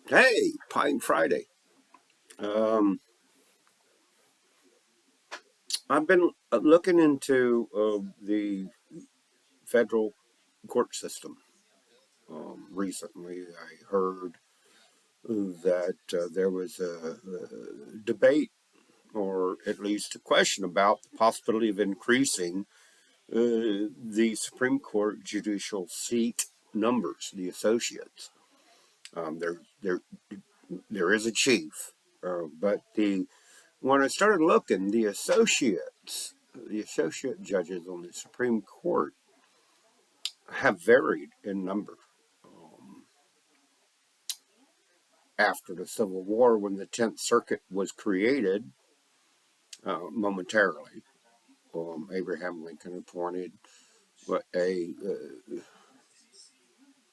Hey, Pine Friday. Um, I've been looking into the federal court system. Recently, I heard that there was a debate, or at least a question, about the possibility of increasing the Supreme Court judicial seat numbers, the associates. There, there is a chief, but the when I started looking, the associate judges on the Supreme Court have varied in number. Um, After the Civil War, when the Tenth Circuit was created momentarily, Abraham Lincoln appointed a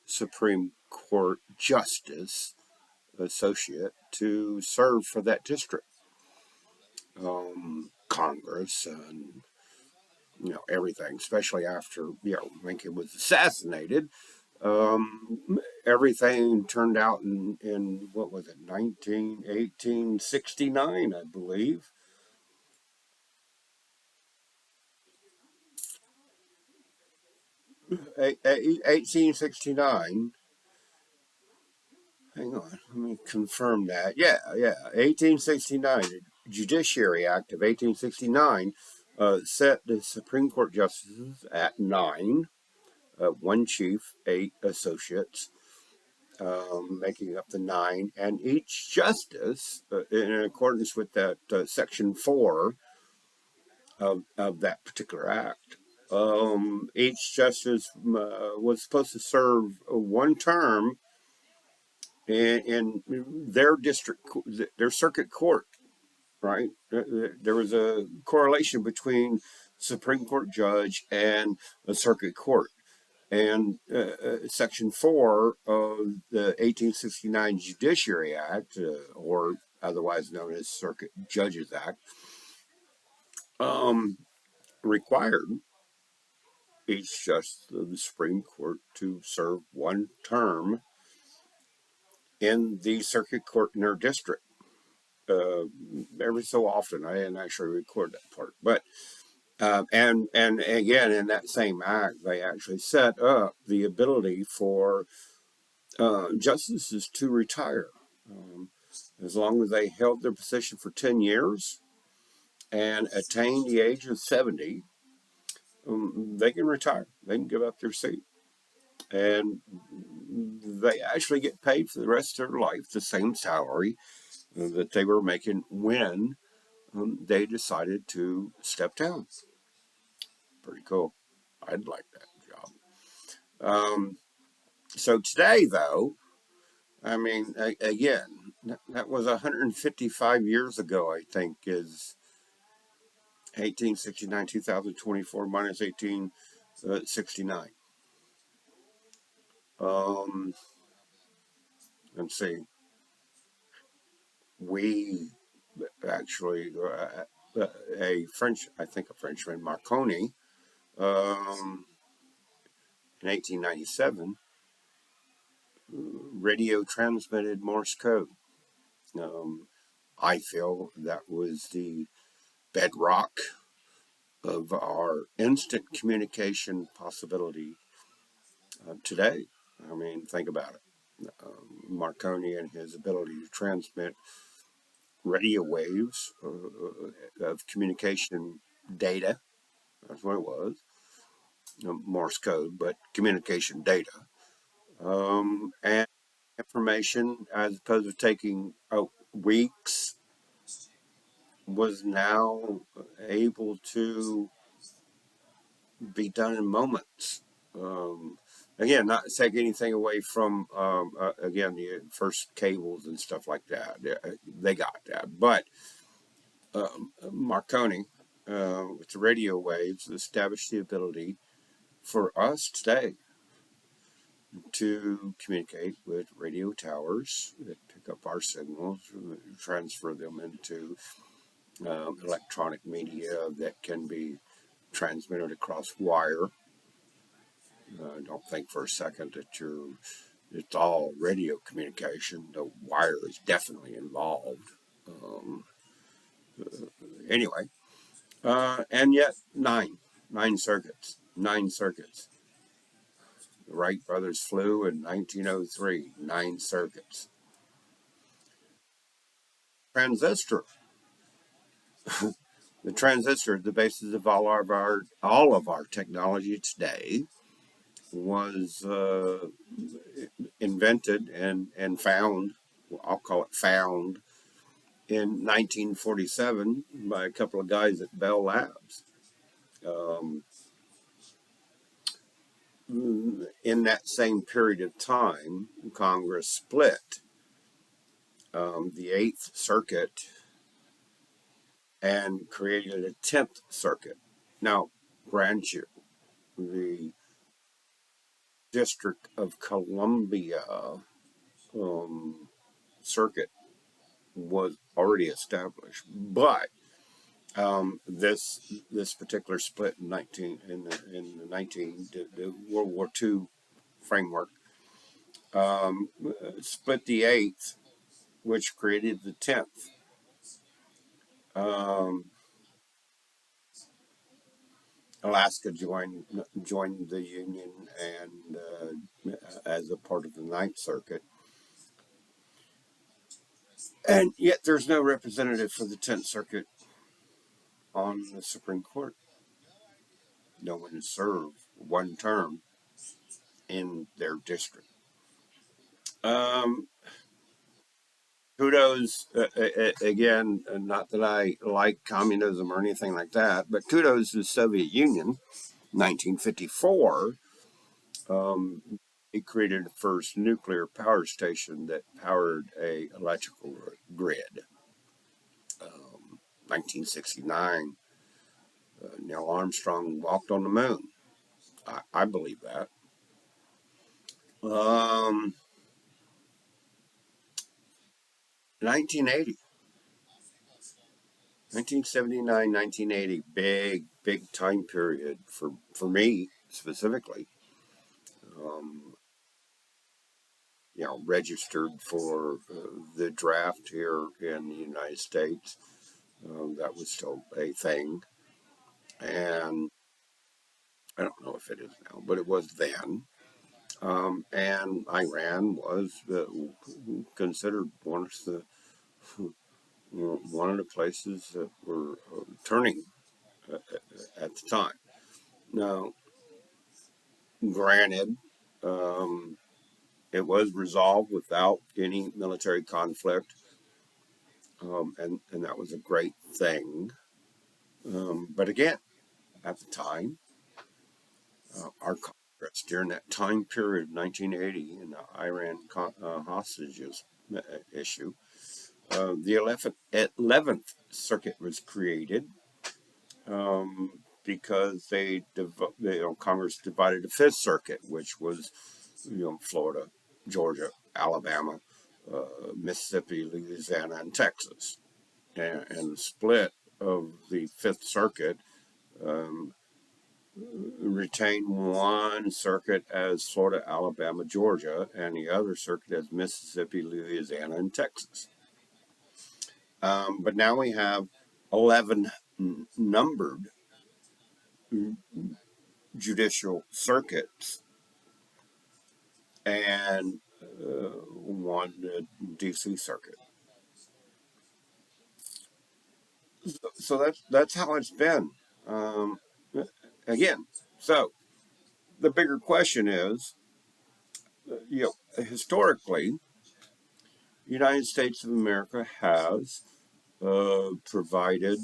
Supreme Court justice associate to serve for that district. Congress and everything, especially after Lincoln was assassinated. Everything turned out in what was it, 1869, I believe. 1869. Hang on, let me confirm that. Yeah, 1869. The Judiciary Act of 1869 set the Supreme Court justices at nine, one chief, eight associates, making up the nine, and each justice, in accordance with that section 4 of that particular act, each justice was supposed to serve one term in their district, their circuit court. Right, there was a correlation between Supreme Court judge and a circuit court. And Section 4 of the 1869 Judiciary Act, or otherwise known as Circuit Judges Act, um, required each justice of the Supreme Court to serve one term in the circuit court in their district. Uh, every so often, I didn't actually record that part, but and again, in that same act, they actually set up the ability for justices to retire. Um, as long as they held their position for 10 years and attained the age of 70, they can retire. They can give up their seat. And they actually get paid for the rest of their life the same salary that they were making when they decided to step down. Pretty cool. I'd like that job. So today, though, I mean, again, that was 155 years ago, I think, is 1869, 2024 minus 1869. Let's see. We actually, a French, I think a Frenchman, Marconi, um, in 1897, radio transmitted Morse code. Um, I feel that was the bedrock of our instant communication possibility today. I mean, think about it. Marconi and his ability to transmit radio waves of communication data. That's what it was. Morse code, but communication data. And information, as opposed to taking weeks, was now able to be done in moments. Um, Again, not to take anything away from again the first cables and stuff like that. They got that, but Marconi with the radio waves established the ability for us today to communicate with radio towers that pick up our signals, transfer them into electronic media that can be transmitted across wire. Don't think for a second that you're it's all radio communication. The wire is definitely involved. Um, anyway, and yet nine circuits, nine circuits. The Wright brothers flew in 1903, nine circuits. Transistor, the transistor, the basis of all of our technology today, was invented and found. I'll call it found in 1947 by a couple of guys at Bell Labs. Um, in that same period of time, Congress split the Eighth Circuit and created a 10th Circuit. Now, grant you, the District of Columbia um, Circuit was already established, but this particular split in 19 the World War II framework split the eighth, which created the 10th. Um, Alaska joined the Union and as a part of the Ninth Circuit, and yet there's no representative for the 10th Circuit on the Supreme Court. No one has served one term in their district. Um, Kudos again, not that I like communism or anything like that, but kudos to the Soviet Union. 1954, it created the first nuclear power station that powered a electrical grid. 1969, Neil Armstrong walked on the moon. I believe that. Um, 1980, 1979, 1980, big time period for me specifically. Um, registered for the draft here in the United States. That was still a thing, and I don't know if it is now, but it was then. And Iran was considered one of the places that were turning at the time. Now, granted, um, it was resolved without any military conflict, and that was a great thing. But again, at the time, our Congress during that time period, 1980, in the Iran hostages issue, the 11th Circuit was created because Congress divided the Fifth Circuit, which was Florida, Georgia, Alabama, Mississippi, Louisiana, and Texas, and the split of the Fifth Circuit um, retained one circuit as Florida, Alabama, Georgia, and the other circuit as Mississippi, Louisiana, and Texas. But now we have 11 numbered judicial circuits and one DC circuit. So that's how it's been. Um, Again, so the bigger question is, historically, the United States of America has provided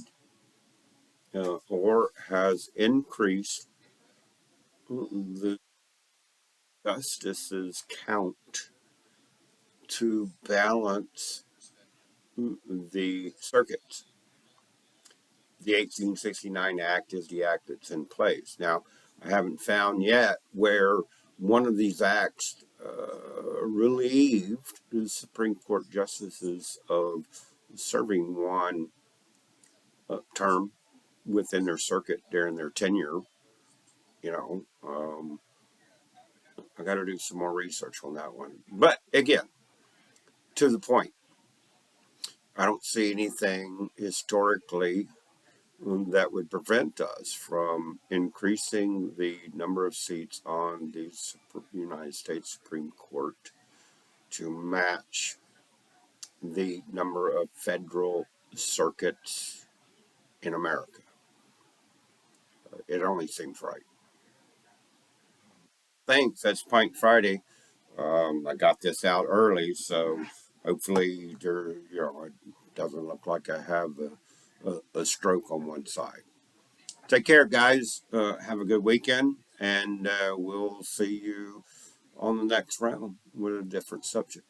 or has increased the justices' count to balance the circuits. The 1869 Act is the act that's in place. Now, I haven't found yet where one of these acts relieved the Supreme Court justices of serving one term within their circuit during their tenure. You know, I got to do some more research on that one. But again, to the point, I don't see anything historically that would prevent us from increasing the number of seats on the United States Supreme Court to match the number of federal circuits in America. It only seems right. Thanks. That's Pint Friday. I got this out early, so hopefully it doesn't look like I have a stroke on one side. Take care, guys. Have a good weekend, and we'll see you on the next round with a different subject.